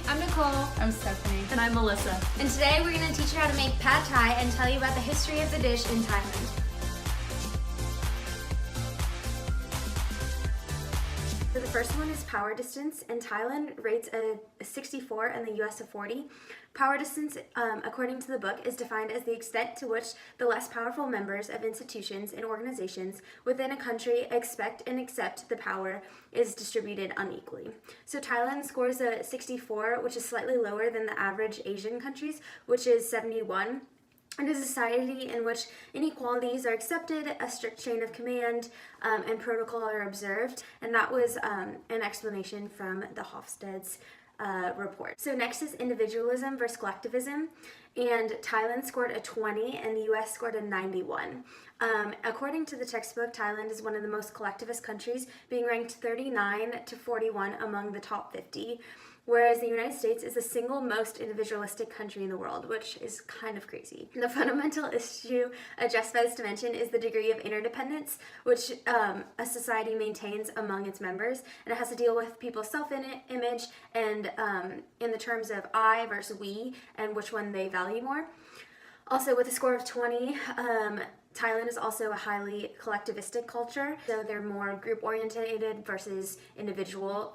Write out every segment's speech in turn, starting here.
I'm Nicole. I'm Stephanie. And I'm Melissa. And today we're going to teach you how to make pad thai and tell you about the history of the dish in Thailand. So the first one is power distance. In Thailand, rates a 64 and the US a 40. Power distance, according to the book, is defined as the extent to which the less powerful members of institutions and organizations within a country expect and accept the power is distributed unequally. So Thailand scores a 64, which is slightly lower than the average Asian countries, which is 71. It is a society in which inequalities are accepted, a strict chain of command, and protocol are observed. And that was an explanation from the Hofstede's report. So next is individualism versus collectivism. And Thailand scored a 20 and the US scored a 91. According to the textbook, Thailand is one of the most collectivist countries, being ranked 39 to 41 among the top 50. Whereas the United States is the single most individualistic country in the world, which is kind of crazy. The fundamental issue addressed by this dimension is the degree of interdependence, which a society maintains among its members, and it has to deal with people's self-image and in the terms of I versus we, and which one they value more. Also, with a score of 20, Thailand is also a highly collectivistic culture, so they're more group-oriented versus individual.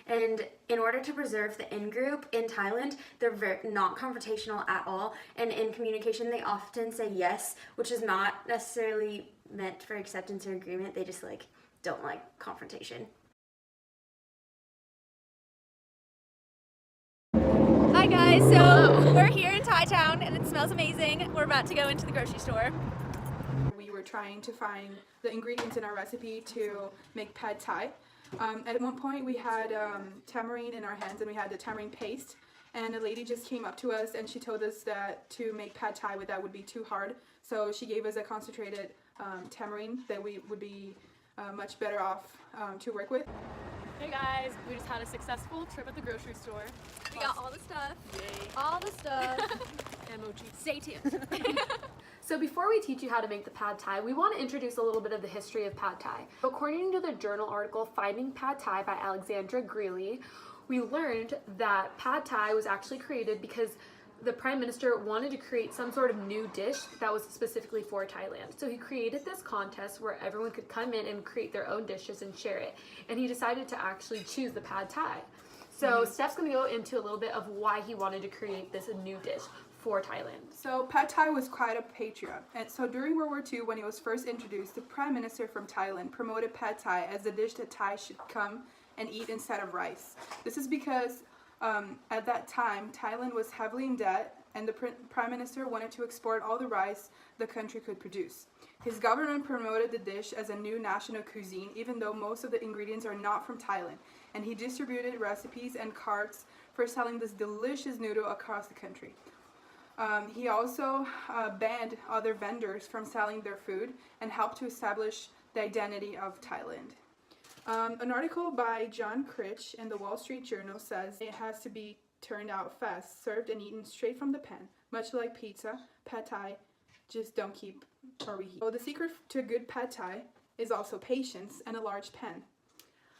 And in order to preserve the in-group in Thailand, they're not confrontational at all. And in communication, they often say yes, which is not necessarily meant for acceptance or agreement. They just don't like confrontation. Hi guys, so we're here in Thai town and it smells amazing. We're about to go into the grocery store. We were trying to find the ingredients in our recipe to make pad thai. At one point we had tamarind in our hands and we had the tamarind paste, and a lady just came up to us and she told us that to make pad thai with that would be too hard, so she gave us a concentrated tamarind that we would be much better off to work with. Hey guys, we just had a successful trip at the grocery store. We got all the stuff. Yay. All the stuff. Emoji. Stay tuned. So before we teach you how to make the pad thai, we want to introduce a little bit of the history of pad thai. According to the journal article Finding Pad Thai by Alexandra Greeley, we learned that pad thai was actually created because the prime minister wanted to create some sort of new dish that was specifically for Thailand. So he created this contest where everyone could come in and create their own dishes and share it. And he decided to actually choose the pad thai. So Steph's going to go into a little bit of why he wanted to create this new dish for Thailand. So pad thai was quite a patriot, and so during World War II, when it was first introduced, the prime minister from Thailand promoted pad thai as the dish that Thai should come and eat instead of rice. This is because at that time Thailand was heavily in debt and the prime minister wanted to export all the rice the country could produce. His government promoted the dish as a new national cuisine, even though most of the ingredients are not from Thailand, and he distributed recipes and carts for selling this delicious noodle across the country. He also banned other vendors from selling their food and helped to establish the identity of Thailand. An article by John Critch in the Wall Street Journal says it has to be turned out fast, served and eaten straight from the pan. Much like pizza, pad thai just don't keep or reheat. So the secret to a good pad thai is also patience and a large pan.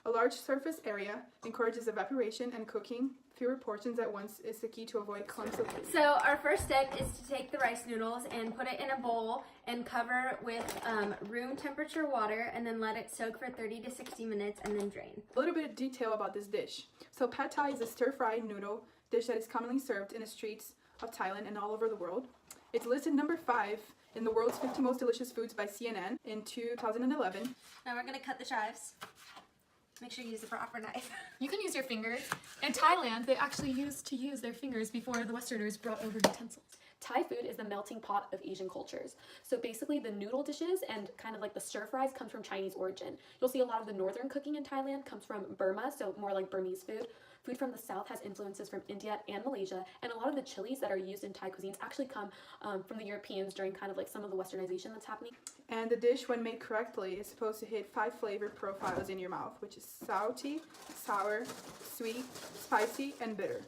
A large surface area encourages evaporation, and cooking fewer portions at once is the key to avoid clumps of food. So our first step is to take the rice noodles and put it in a bowl and cover with room temperature water, and then let it soak for 30 to 60 minutes and then drain. A little bit of detail about this dish. So pad thai is a stir-fried noodle dish that is commonly served in the streets of Thailand and all over the world. It's listed number 5 in the world's 50 most delicious foods by CNN in 2011. Now we're going to cut the chives. Make sure you use the proper knife. You can use your fingers. In Thailand, they actually used to use their fingers before the Westerners brought over utensils. Thai food is the melting pot of Asian cultures. So basically the noodle dishes and kind of like the stir fries comes from Chinese origin. You'll see a lot of the northern cooking in Thailand comes from Burma, so more like Burmese food. Food from the south has influences from India and Malaysia, and a lot of the chilies that are used in Thai cuisines actually come from the Europeans during kind of like some of the westernization that's happening. And the dish, when made correctly, is supposed to hit 5 flavor profiles in your mouth, which is salty, sour, sweet, spicy, and bitter.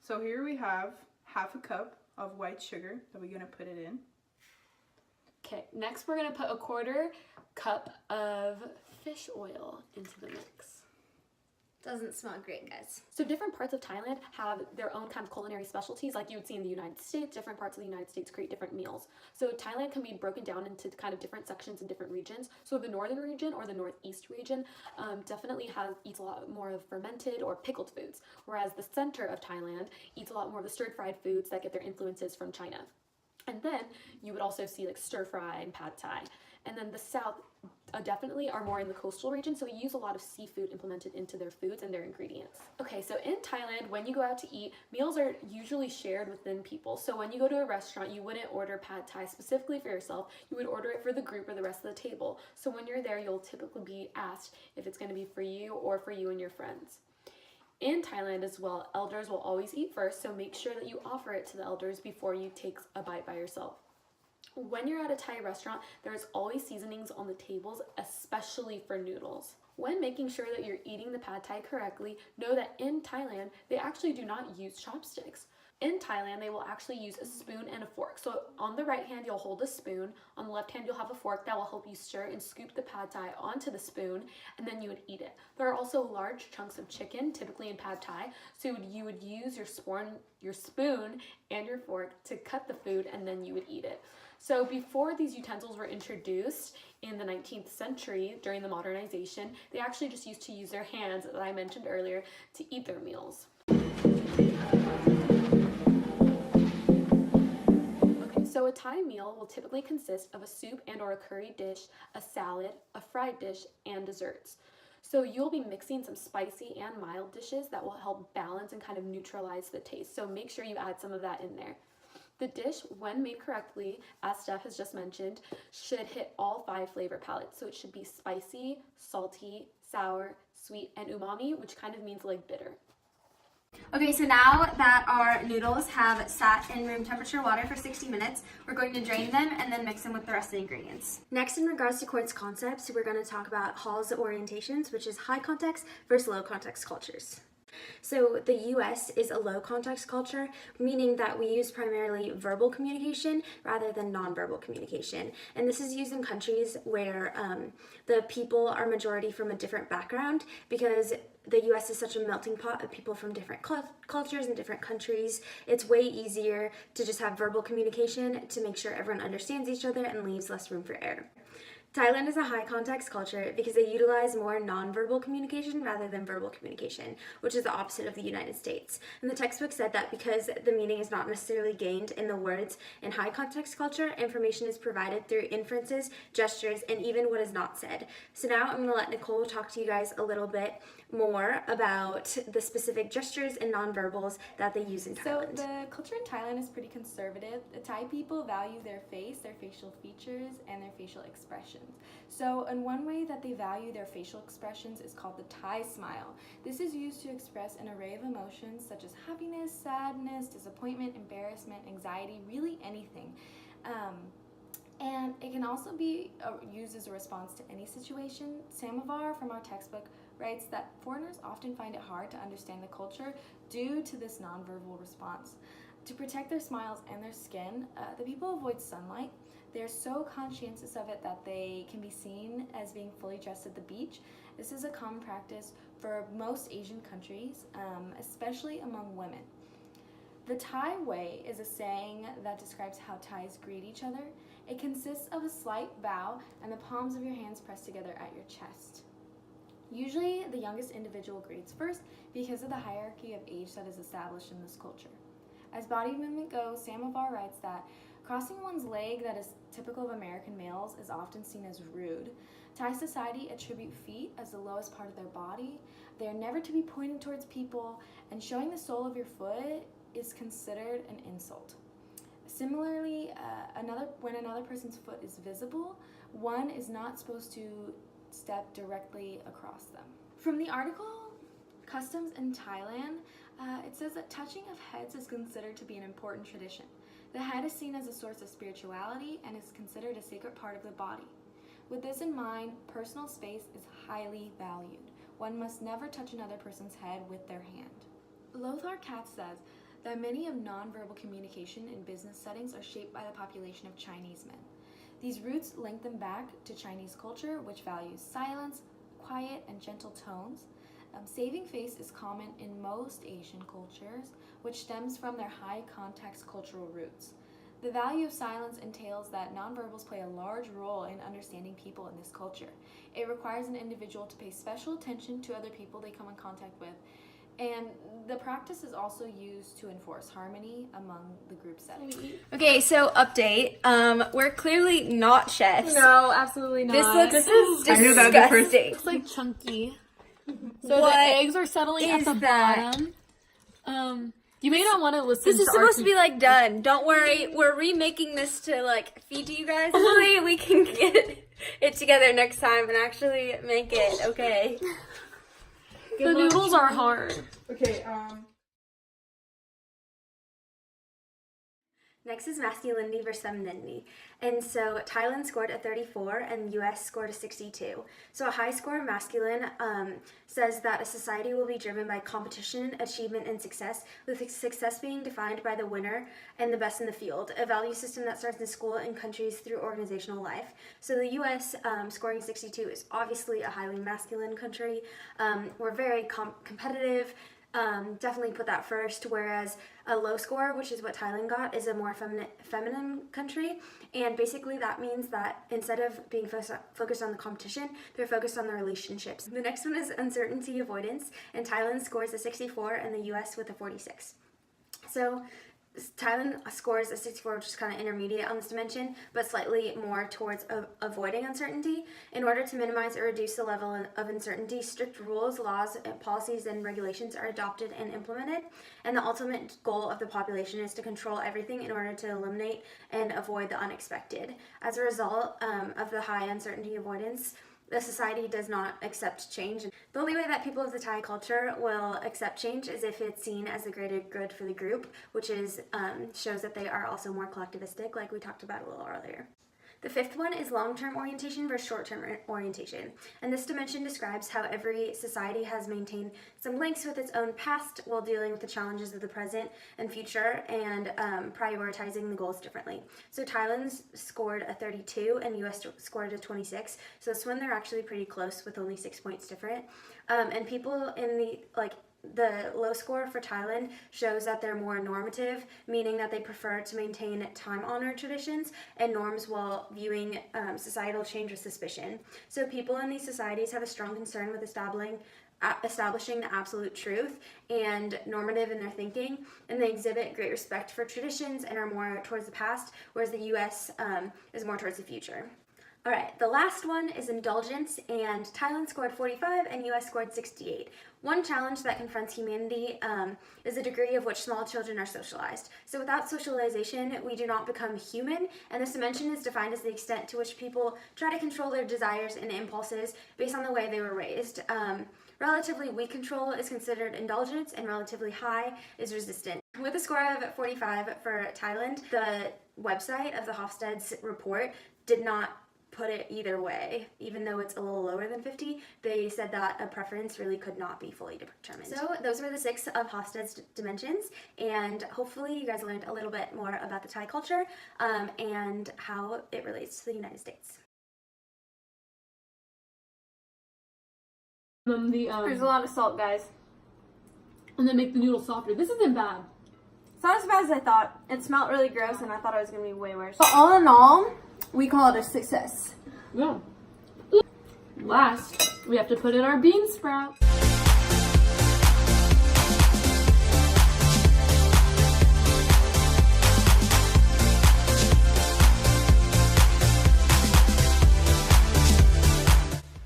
So here we have half a cup of white sugar that we're going to put it in. Okay, next we're gonna put a 1/4 cup of fish oil into the mix. Doesn't smell great, guys. So different parts of Thailand have their own kind of culinary specialties, like you would see in the United States. Different parts of the United States create different meals. So Thailand can be broken down into kind of different sections and different regions. So the northern region or the northeast region definitely eats a lot more of fermented or pickled foods, whereas the center of Thailand eats a lot more of the stir-fried foods that get their influences from China. And then you would also see like stir fry and pad thai. And then the south definitely are more in the coastal region, so we use a lot of seafood implemented into their foods and their ingredients. Okay, so in Thailand, when you go out to eat, meals are usually shared within people. So when you go to a restaurant, you wouldn't order pad thai specifically for yourself, you would order it for the group or the rest of the table. So when you're there, you'll typically be asked if it's going to be for you or for you and your friends. In Thailand as well, elders will always eat first, so make sure that you offer it to the elders before you take a bite by yourself. When you're at a Thai restaurant, there's always seasonings on the tables, especially for noodles. When making sure that you're eating the pad thai correctly, know that in Thailand, they actually do not use chopsticks. In Thailand, they will actually use a spoon and a fork. So on the right hand, you'll hold a spoon. On the left hand, you'll have a fork that will help you stir and scoop the pad thai onto the spoon, and then you would eat it. There are also large chunks of chicken, typically in pad thai, so you would use your spoon and your fork to cut the food, and then you would eat it. So before these utensils were introduced in the 19th century, during the modernization, they actually just used to use their hands, that I mentioned earlier, to eat their meals. So a Thai meal will typically consist of a soup and or a curry dish, a salad, a fried dish, and desserts. So you'll be mixing some spicy and mild dishes that will help balance and kind of neutralize the taste. So make sure you add some of that in there. The dish, when made correctly, as Steph has just mentioned, should hit all 5 flavor palettes. So it should be spicy, salty, sour, sweet, and umami, which kind of means like bitter. Okay, so now that our noodles have sat in room temperature water for 60 minutes, we're going to drain them and then mix them with the rest of the ingredients. Next, in regards to Court's concepts, we're going to talk about Hall's orientations, which is high context versus low context cultures. So the US is a low context culture, meaning that we use primarily verbal communication rather than nonverbal communication. And this is used in countries where the people are majority from a different background, because the US is such a melting pot of people from different cultures and different countries. It's way easier to just have verbal communication to make sure everyone understands each other and leaves less room for error. Thailand is a high context culture because they utilize more nonverbal communication rather than verbal communication, which is the opposite of the United States. And the textbook said that because the meaning is not necessarily gained in the words in high context culture, information is provided through inferences, gestures, and even what is not said. So now I'm going to let Nicole talk to you guys a little bit more about the specific gestures and nonverbals that they use in Thailand. So the culture in Thailand is pretty conservative. The Thai people value their face, their facial features, and their facial expressions. So in one way that they value their facial expressions is called the Thai smile. This is used to express an array of emotions such as happiness, sadness, disappointment, embarrassment, anxiety, really anything. And it can also be used as a response to any situation. Samovar from our textbook writes that foreigners often find it hard to understand the culture due to this nonverbal response. To protect their smiles and their skin, the people avoid sunlight. They're so conscientious of it that they can be seen as being fully dressed at the beach. This is a common practice for most Asian countries, especially among women. The Thai way is a saying that describes how Thais greet each other. It consists of a slight bow and the palms of your hands pressed together at your chest. Usually, the youngest individual greets first because of the hierarchy of age that is established in this culture. As body movement goes, Samovar writes that crossing one's leg that is typical of American males is often seen as rude. Thai society attribute feet as the lowest part of their body. They are never to be pointing towards people, and showing the sole of your foot is considered an insult. Similarly, when another person's foot is visible, one is not supposed to step directly across them. From the article Customs in Thailand, it says that touching of heads is considered to be an important tradition. The head is seen as a source of spirituality and is considered a sacred part of the body. With this in mind, personal space is highly valued. One must never touch another person's head with their hand. Lothar Katz says that many of nonverbal communication in business settings are shaped by the population of Chinese men. These roots link them back to Chinese culture, which values silence, quiet, and gentle tones. Saving face is common in most Asian cultures, which stems from their high context cultural roots. The value of silence entails that nonverbals play a large role in understanding people in this culture. It requires an individual to pay special attention to other people they come in contact with, and the practice is also used to enforce harmony among the group setting. Okay, so update. We're clearly not chefs. No, absolutely not. This looks I knew that the first- disgusting. It's like chunky. So What the eggs are settling at is the that? bottom. You may not want to listen This is to supposed to be like done. Don't worry, we're remaking this to like feed to you guys. Hopefully we can get it together next time and actually make it. Okay. the noodles are hard. Okay, Next is masculinity versus femininity. And so Thailand scored a 34 and the US scored a 62. So a high score masculine says that a society will be driven by competition, achievement, and success, with success being defined by the winner and the best in the field, a value system that starts in school and countries through organizational life. So the US scoring 62 is obviously a highly masculine country. We're very competitive. Definitely put that first, whereas a low score, which is what Thailand got, is a more feminine country, and basically that means that instead of being focused on the competition, they're focused on the relationships. The next one is uncertainty avoidance, and Thailand scores a 64 and the US with a 46. So Thailand scores a 64, which is kind of intermediate on this dimension, but slightly more towards avoiding uncertainty. In order to minimize or reduce the level of uncertainty, strict rules, laws, policies, and regulations are adopted and implemented. And the ultimate goal of the population is to control everything in order to eliminate and avoid the unexpected. As a result of the high uncertainty avoidance, the society does not accept change. The only way that people of the Thai culture will accept change is if it's seen as the greater good for the group, which is shows that they are also more collectivistic, like we talked about a little earlier. The fifth one is long-term orientation versus short-term orientation. And this dimension describes how every society has maintained some links with its own past while dealing with the challenges of the present and future and prioritizing the goals differently. So Thailand scored a 32 and US scored a 26. So this one they're actually pretty close with only 6 points different. And people in the low score for Thailand shows that they're more normative, meaning that they prefer to maintain time-honored traditions and norms while viewing societal change with suspicion. So people in these societies have a strong concern with establishing the absolute truth and normative in their thinking, and they exhibit great respect for traditions and are more towards the past, whereas the US is more towards the future. All right, the last one is indulgence, and Thailand scored 45 and US scored 68. One challenge that confronts humanity is the degree of which small children are socialized. So without socialization, we do not become human, and this dimension is defined as the extent to which people try to control their desires and impulses based on the way they were raised. Relatively weak control is considered indulgence, and relatively high is resistant. With a score of 45 for Thailand, the website of the Hofstede's report did not put it either way. Even though it's a little lower than 50, they said that a preference really could not be fully determined. So those were the 6 of Hofstede's dimensions, and hopefully you guys learned a little bit more about the Thai culture and how it relates to the United States. There's a lot of salt, guys. And then make the noodles softer. This isn't bad. It's not as bad as I thought. It smelled really gross, and I thought it was going to be way worse. But all in all, we call it a success. Yeah. Last, we have to put in our bean sprouts.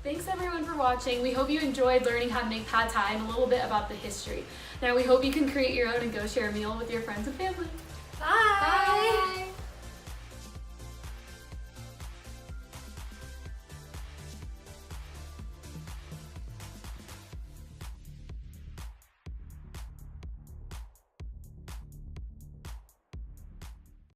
Thanks everyone for watching. We hope you enjoyed learning how to make pad thai and a little bit about the history. Now we hope you can create your own and go share a meal with your friends and family. Bye! Bye.